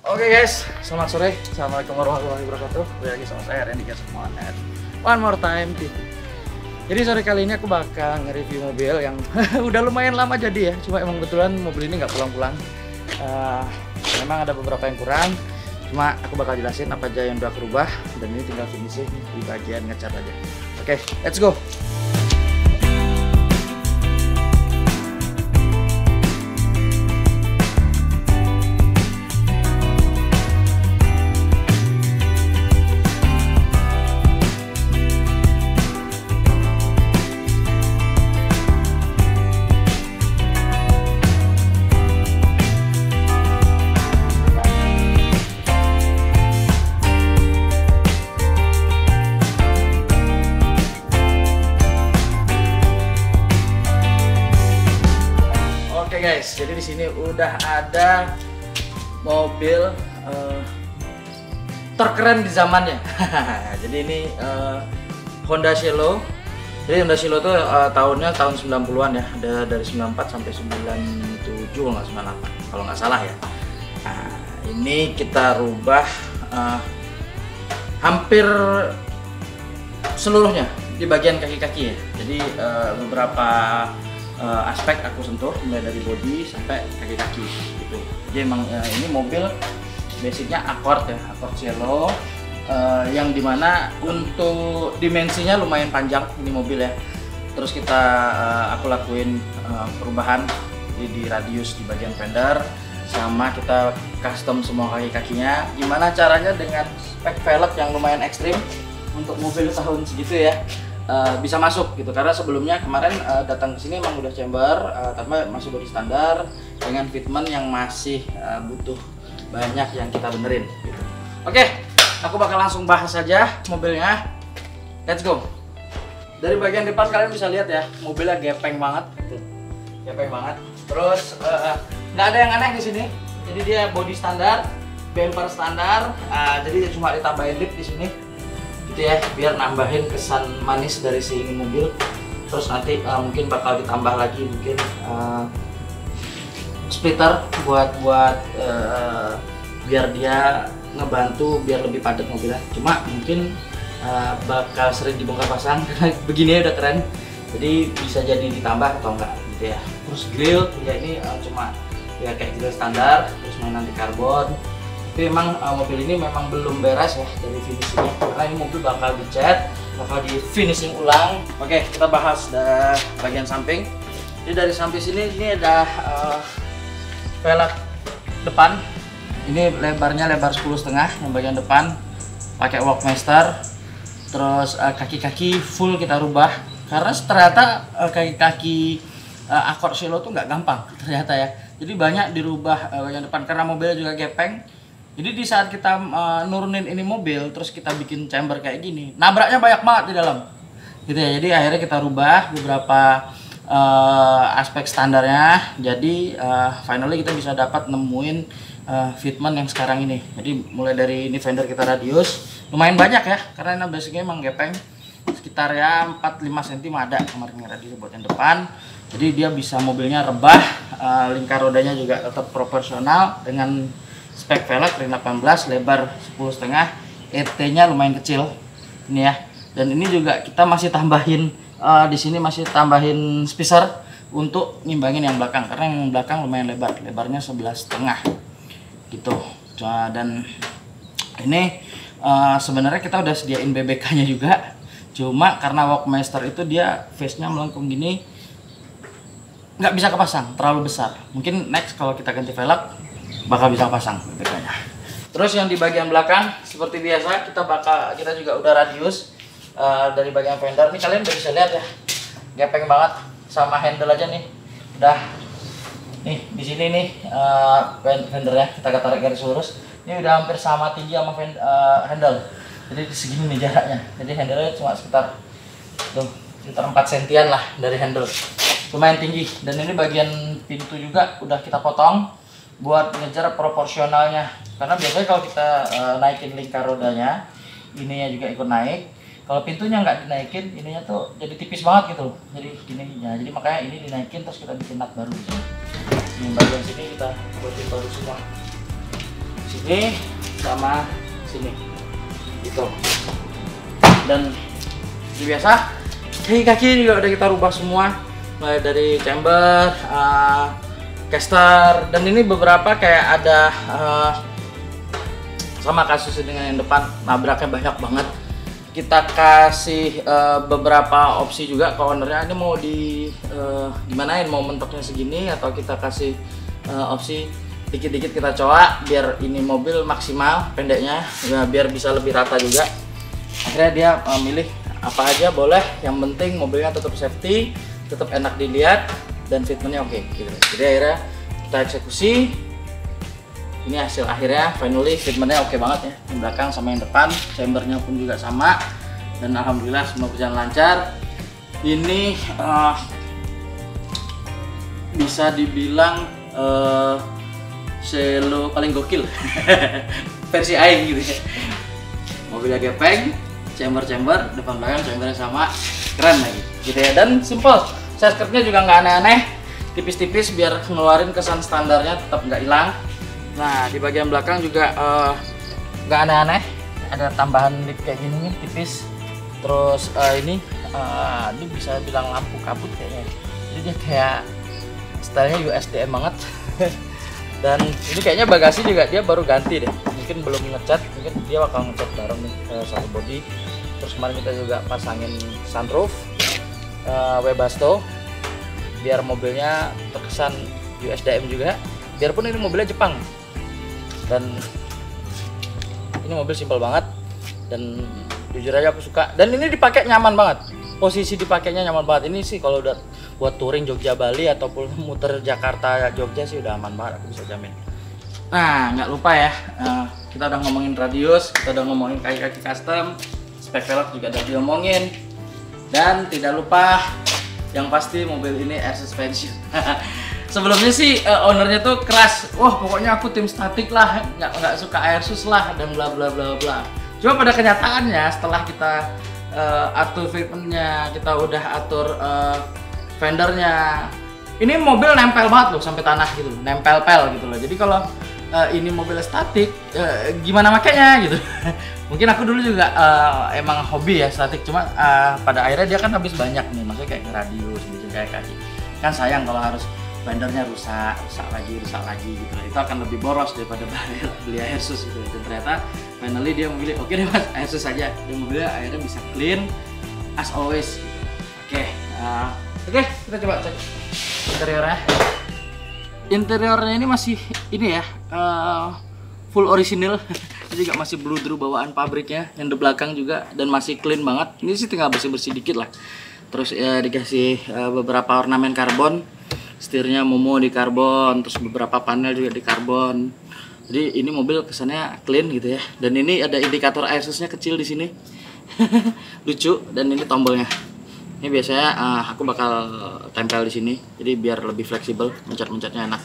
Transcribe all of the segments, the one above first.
Oke guys, selamat sore. Assalamualaikum warahmatullahi wabarakatuh. Kembali lagi sama saya Randy Kesman at One More Time TV. Jadi sore kali ini aku bakal nge-review mobil yang udah lumayan lama jadi ya. Cuma emang kebetulan mobil ini nggak pulang-pulang. Memang ada beberapa yang kurang. Cuma aku bakal jelasin apa aja yang udah aku rubah. Dan ini tinggal finishing di bagian ngecat aja. Oke, let's go. Guys, jadi di sini udah ada mobil terkeren di zamannya. Jadi ini Honda Cielo. Jadi Honda Cielo tuh tahunnya tahun 90-an ya. Ada dari 94 sampai 97 kalau nggak 98 kalau nggak salah ya. Nah, ini kita rubah hampir seluruhnya di bagian kaki-kaki ya. Jadi beberapa aspek aku sentuh mulai dari bodi sampai kaki-kaki gitu. Jadi emang ini mobil basicnya Accord ya, Accord Cielo, yang dimana untuk dimensinya lumayan panjang ini mobil ya. Terus kita aku lakuin perubahan di radius di bagian fender, sama kita custom semua kaki-kakinya. Gimana caranya dengan spek velg yang lumayan ekstrim untuk mobil tahun segitu ya. Bisa masuk gitu, karena sebelumnya kemarin datang ke sini emang udah chamber tapi masih body standar dengan fitment yang masih butuh banyak yang kita benerin gitu. Oke, aku bakal langsung bahas saja mobilnya. Let's go. Dari bagian depan kalian bisa lihat ya, mobilnya gepeng banget gitu. Gepeng banget. Terus nggak ada yang aneh di sini. Jadi dia body standar, bumper standar, jadi cuma ditambahin lip di sini gitu ya, biar nambahin kesan manis dari si ini mobil. Terus nanti mungkin bakal ditambah lagi mungkin splitter buat biar dia ngebantu biar lebih padat mobilnya. Cuma mungkin bakal sering dibongkar pasang karena begini udah keren, jadi bisa jadi ditambah atau enggak gitu ya. Terus grill ya ini cuma ya kayak grill standar, terus main anti karbon. Tapi memang mobil ini memang belum beres ya dari finishingnya, karena ini mobil bakal dicat, bakal di finishing ulang. Oke, kita bahas bagian samping. Jadi dari samping sini ini ada velg depan. Ini lebarnya lebar 10,5 yang bagian depan, pakai Walkmaster. Terus kaki-kaki full kita rubah, karena ternyata kaki-kaki Accord Cielo tuh nggak gampang ternyata ya. Jadi banyak dirubah bagian depan karena mobilnya juga gepeng. Jadi di saat kita nurunin ini mobil, terus kita bikin chamber kayak gini, nabraknya banyak banget di dalam gitu ya. Jadi akhirnya kita rubah beberapa aspek standarnya. Jadi finally kita bisa dapat nemuin fitment yang sekarang ini. Jadi mulai dari ini fender kita radius lumayan banyak ya, karena ini basicnya emang gepeng, sekitar ya 4-5 cm ada kemarin radius buat yang depan. Jadi dia bisa mobilnya rebah, lingkar rodanya juga tetap proporsional dengan spek velg ring 18, lebar 10,5, ET-nya lumayan kecil ini ya. Dan ini juga kita masih tambahin di sini masih tambahin spacer untuk ngimbangin yang belakang, karena yang belakang lumayan lebar, lebarnya 11,5 gitu. Dan ini sebenarnya kita udah sediain BBK-nya juga, cuma karena Walkmaster itu dia face-nya melengkung gini, nggak bisa kepasang, terlalu besar. Mungkin next kalau kita ganti velg bakal bisa pasang BBK-nya. Terus yang di bagian belakang seperti biasa kita juga udah radius dari bagian fender. Ini kalian udah bisa lihat ya, gepeng banget, sama handle aja nih udah nih di sini nih fendernya kita tarik garis lurus. Ini udah hampir sama tinggi sama handle. Jadi segini nih jaraknya. Jadi handle-nya cuma sekitar 4 sentian lah dari handle. Lumayan tinggi. Dan ini bagian pintu juga udah kita potong buat ngejar proporsionalnya, karena biasanya kalau kita naikin lingkar rodanya, ininya juga ikut naik. Kalau pintunya nggak dinaikin, ininya tuh jadi tipis banget gitu, jadi gini ya. Jadi makanya ini dinaikin, terus kita bikin nut baru. Ini bagian sini kita buatin baru semua. sini sama sini gitu. Dan biasa kaki juga udah kita rubah semua, mulai dari chamber, caster, dan ini beberapa kayak ada sama kasus dengan yang depan, nabraknya banyak banget. Kita kasih beberapa opsi juga ke ownernya, ini mau gimanain, mau mentoknya segini atau kita kasih opsi dikit-dikit kita coba biar ini mobil maksimal pendeknya ya, biar bisa lebih rata juga. Akhirnya dia milih apa aja boleh, yang penting mobilnya tetap safety, tetap enak dilihat dan fitmentnya oke gitu. Jadi akhirnya kita eksekusi. Ini hasil akhirnya, finally fitmentnya oke banget ya, yang belakang sama yang depan, chambernya pun juga sama, dan alhamdulillah semua berjalan lancar. Ini bisa dibilang selo paling gokil versi aing gitu ya. Mobilnya gepeng, chamber depan belakang chambernya sama, keren lagi gitu ya. Dan simple, size curve-nya juga nggak aneh-aneh, tipis-tipis biar ngeluarin kesan standarnya tetap nggak hilang. Nah di bagian belakang juga nggak aneh-aneh, ada tambahan lip kayak gini nih tipis. Terus ini bisa bilang lampu kabut kayaknya, jadi dia kayak stylenya USDM banget. Dan ini kayaknya bagasi juga dia baru ganti deh, mungkin belum ngecat, mungkin dia bakal ngecat bareng nih satu body. Terus kemarin kita juga pasangin sunroof Webasto biar mobilnya terkesan USDM juga, biarpun ini mobilnya Jepang. Dan ini mobil simpel banget dan jujur aja aku suka, dan ini dipakai nyaman banget, posisi dipakainya nyaman banget. Ini sih kalau udah buat touring Jogja Bali ataupun muter Jakarta Jogja sih udah aman banget, aku bisa jamin. Nah nggak lupa ya, kita udah ngomongin radius, kita udah ngomongin kaki-kaki custom, spek velg juga udah diomongin, dan tidak lupa yang pasti mobil ini air suspension. Sebelumnya sih ownernya tuh keras, wah pokoknya aku tim statik lah, nggak suka air sus lah dan bla bla bla bla. Cuma pada kenyataannya setelah kita atur fitmentnya, kita udah atur fendernya, ini mobil nempel banget loh sampai tanah gitu, nempel-pel gitu loh. Jadi kalau ini mobil statik, gimana makanya gitu. Mungkin aku dulu juga emang hobi ya statik, cuma pada akhirnya dia kan habis banyak nih, maksudnya kayak radius gitu, kayak kaki. Kan sayang kalau harus fendernya rusak lagi gitu. Itu akan lebih boros daripada beli air sus gitu. Dan ternyata finally dia memilih, oke deh mas, air sus aja. Dan mobilnya akhirnya bisa clean as always. Oke, kita coba cek interiornya. Interiornya ini masih ini ya, full original. Jadi juga masih blue bawaan pabriknya, yang di belakang juga, dan masih clean banget. Ini sih tinggal bersih dikit lah. Terus ya dikasih beberapa ornamen karbon, setirnya Momo di karbon, terus beberapa panel juga di karbon. Jadi ini mobil kesannya clean gitu ya. Dan ini ada indikator air susnya kecil di sini, lucu. Dan ini tombolnya. Ini biasanya aku bakal tempel di sini, jadi biar lebih fleksibel, mencet-mencetnya enak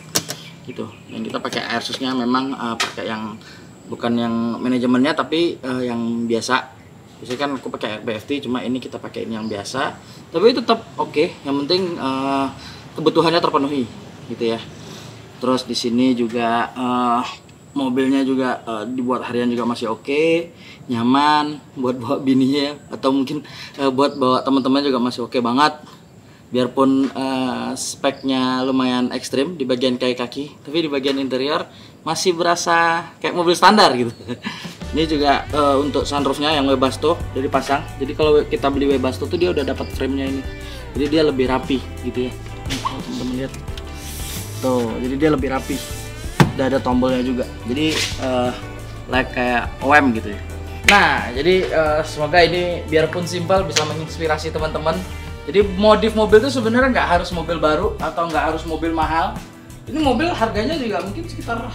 gitu. Dan kita pakai air susnya memang pakai yang bukan yang manajemennya, tapi yang biasa. Biasanya kan aku pakai BFT, cuma ini kita pakai ini yang biasa. Tapi itu tetap oke. Yang penting kebutuhannya terpenuhi gitu ya. Terus di sini juga mobilnya juga dibuat harian juga masih oke, nyaman buat bawa bininya atau mungkin buat bawa teman-teman juga masih oke banget. Biarpun speknya lumayan ekstrim di bagian kaki, tapi di bagian interior masih berasa kayak mobil standar gitu. Ini juga untuk sunroofnya yang Webasto jadi pasang. Jadi kalau kita beli Webasto tuh dia udah dapat frame-nya ini, jadi dia lebih rapi gitu ya. Teman-teman lihat tuh, jadi dia lebih rapi. Udah ada tombolnya juga, jadi like kayak OM gitu ya. Nah jadi semoga ini biarpun simpel bisa menginspirasi teman-teman. Jadi modif mobil itu sebenarnya nggak harus mobil baru atau nggak harus mobil mahal. Ini mobil harganya juga mungkin sekitar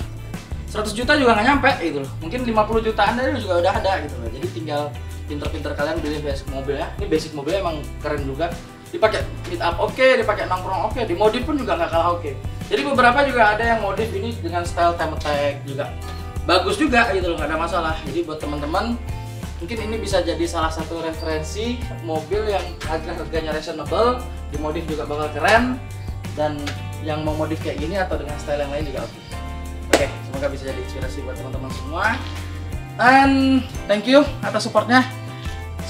100 juta juga nggak nyampe gitu loh. Mungkin 50 jutaan juga udah ada gitu loh. Jadi tinggal pinter-pinter kalian beli basic mobilnya. Ini basic mobilnya emang keren juga. Dipakai meet up oke, dipakai nongkrong oke, dimodif pun juga nggak kalah oke. Jadi beberapa juga ada yang modif ini dengan style time attack juga bagus juga gitu loh, nggak ada masalah. Jadi buat teman-teman mungkin ini bisa jadi salah satu referensi mobil yang harganya reasonable, dimodif juga bakal keren, dan yang mau modif kayak gini atau dengan style yang lain juga oke. Oke, semoga bisa jadi inspirasi buat teman-teman semua. And thank you atas supportnya.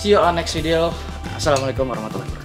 See you on next video. Assalamualaikum warahmatullahi wabarakatuh.